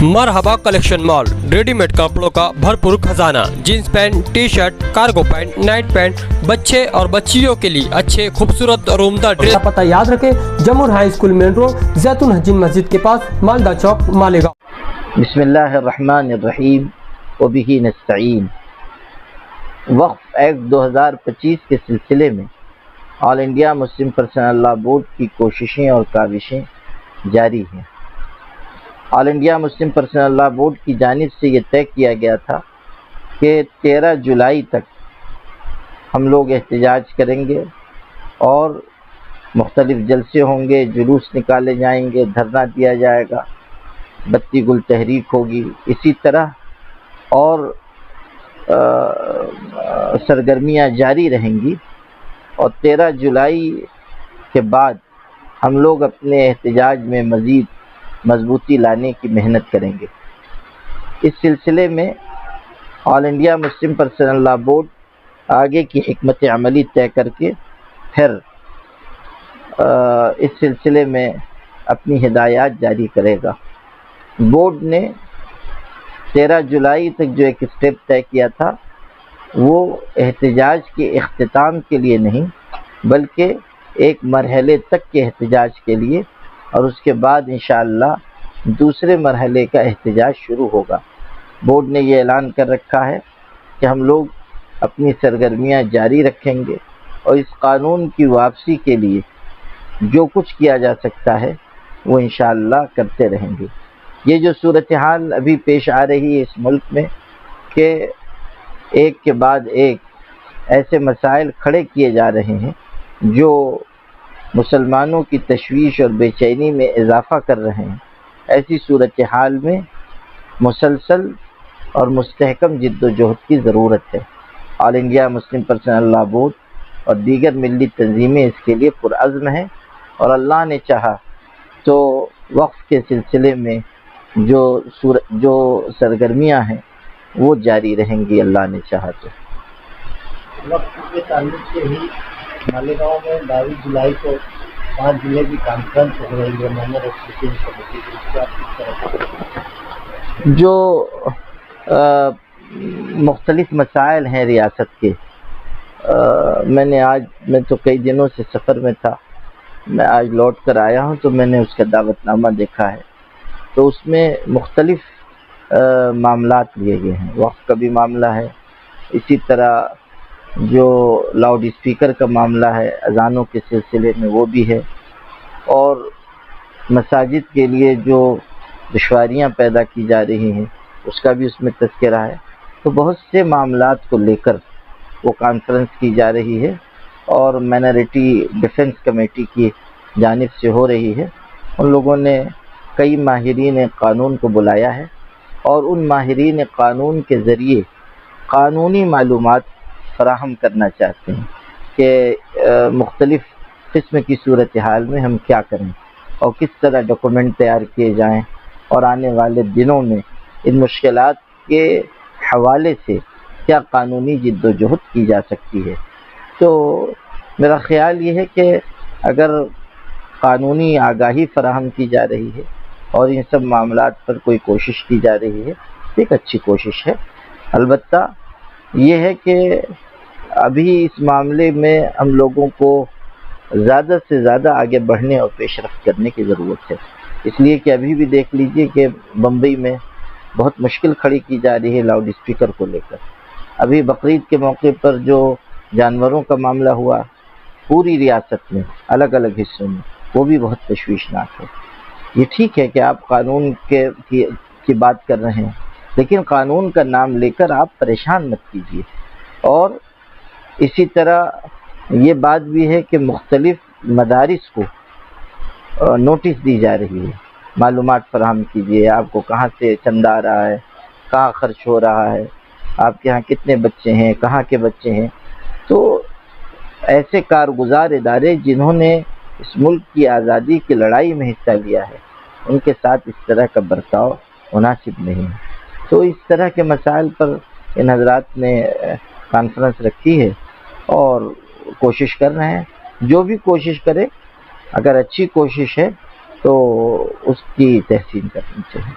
मरहबा collection mall, readymade कपड़ों का भरपूर खजाना, jeans pant, T shirt, cargo pant, night pant, बच्चे और बच्चियों के लिए अच्छे खूबसूरत और उम्दा ड्रेस। पता याद रखें, जमुर हाई स्कूल मेन रोड, जैतून हजीन मस्जिद के पास, मालदा चौक, मालेगांव। बिस्मिल्लाहिर्रहमानिर्रहीम व बिही नस्तईन। वक्फ एक्ट 2025 के सिलसिले में all India Muslim personal law board की कोशिशें और काविशें जारी हैं। All India Muslim personal law board की जानिब से ये तय किया गया था कि 13 जुलाई तक हम लोग एहतजाज करेंगे और मुख्तलिफ जलसे होंगे, जुलूस निकाले जाएंगे, धरना दिया जाएगा, बत्ती गुल तहरीक होगी, इसी तरह और सरगर्मियाँ जारी रहेंगी। और 13 जुलाई के बाद हम लोग अपने एहतजाज में मज़ीद मजबूती लाने की मेहनत करेंगे। इस सिलसिले में all India Muslim personal law board आगे की हिकमत अमली तय करके फिर इस सिलसिले में अपनी हिदायत जारी करेगा। बोर्ड ने 13 जुलाई तक जो एक स्टेप तय किया था वो एहतजाज के इख्तिताम के लिए नहीं बल्कि एक मरहले तक के एहतजाज के लिए, और उसके बाद इंशाअल्लाह दूसरे मरहले का एहतजाज शुरू होगा। बोर्ड ने ये ऐलान कर रखा है कि हम लोग अपनी सरगर्मियाँ जारी रखेंगे और इस कानून की वापसी के लिए जो कुछ किया जा सकता है वो इंशाअल्लाह करते रहेंगे। ये जो सूरत हाल अभी पेश आ रही है इस मुल्क में कि एक के बाद एक ऐसे मसाइल खड़े किए जा रहे हैं जो मुसलमानों की तशवीश और बेचैनी में इजाफ़ा कर रहे हैं, ऐसी सूरत हाल में मुसलसल और मुस्तहकम जिद्दोजहद की ज़रूरत है। All India Muslim personal law board और दीगर मिली तंजीमें इसके लिए पुरअज़्म हैं और अल्लाह ने चाहा तो वक्फ के सिलसिले में जो सरगर्मियाँ हैं वो जारी रहेंगी, अल्लाह ने चाहा तो। वक्त के ताल्लुक से ही मालेगांव में 22 जुलाई को 5 जिले की कॉन्फ्रेंस हो रही है मैनर एसोसिएशन कमेटी की, इससे आप किस तरह जो मुख्तलिफ मसाइल हैं रियासत के, मैं तो कई दिनों से सफ़र में था, मैं आज लौट कर आया हूँ तो मैंने उसका दावतनामा देखा है। तो उसमें मुख्तलिफ मामलात लिए गए हैं। वक्फ का भी मामला है, इसी तरह जो लाउड स्पीकर का मामला है अजानों के सिलसिले में वो भी है, और मसाजिद के लिए जो दुश्वारियाँ पैदा की जा रही हैं उसका भी उसमें तज़किरा है। तो बहुत से मामलात को लेकर वो कॉन्फ्रेंस की जा रही है और माइनॉरिटी डिफेंस कमेटी की जानिब से हो रही है। उन लोगों ने कई माहिरीन कानून को बुलाया है और उन माहिरीन कानून के ज़रिए कानूनी मालूमात फराहम करना चाहते हैं कि मुख्तलिफ़ किस्म की सूरत हाल में हम क्या करें और किस तरह डॉक्यूमेंट तैयार किए जाएं और आने वाले दिनों में इन मुश्किलात के हवाले से क्या कानूनी जिद्दोजहद की जा सकती है। तो मेरा ख़्याल ये है कि अगर कानूनी आगाही फराहम की जा रही है और इन सब मामलात पर कोई कोशिश की जा रही है तो एक अच्छी कोशिश है। अलबत्ता ये है कि अभी इस मामले में हम लोगों को ज़्यादा से ज़्यादा आगे बढ़ने और पेशरफ्त करने की ज़रूरत है, इसलिए कि अभी भी देख लीजिए कि बम्बई में बहुत मुश्किल खड़ी की जा रही है लाउड स्पीकर को लेकर। अभी बकरीद के मौके पर जो जानवरों का मामला हुआ पूरी रियासत में अलग अलग हिस्सों में, वो भी बहुत तशवीशनाक है। ये ठीक है कि आप कानून की बात कर रहे हैं, लेकिन कानून का नाम लेकर आप परेशान मत कीजिए। और इसी तरह ये बात भी है कि मुख्तलिफ मदारिस को नोटिस दी जा रही है, मालूमात फराहम कीजिए, आपको कहाँ से चंदा आ रहा है, कहाँ खर्च हो रहा है, आपके यहाँ कितने बच्चे हैं, कहाँ के बच्चे हैं। तो ऐसे कारगुजार इदारे जिन्होंने इस मुल्क की आज़ादी की लड़ाई में हिस्सा लिया है उनके साथ इस तरह का बर्ताव मुनासिब नहीं है। तो इस तरह के मसाइल पर इन हज़रात ने कॉन्फ्रेंस रखी है और कोशिश कर रहे हैं। जो भी कोशिश करे, अगर अच्छी कोशिश है तो उसकी तहसीन करनी चाहिए।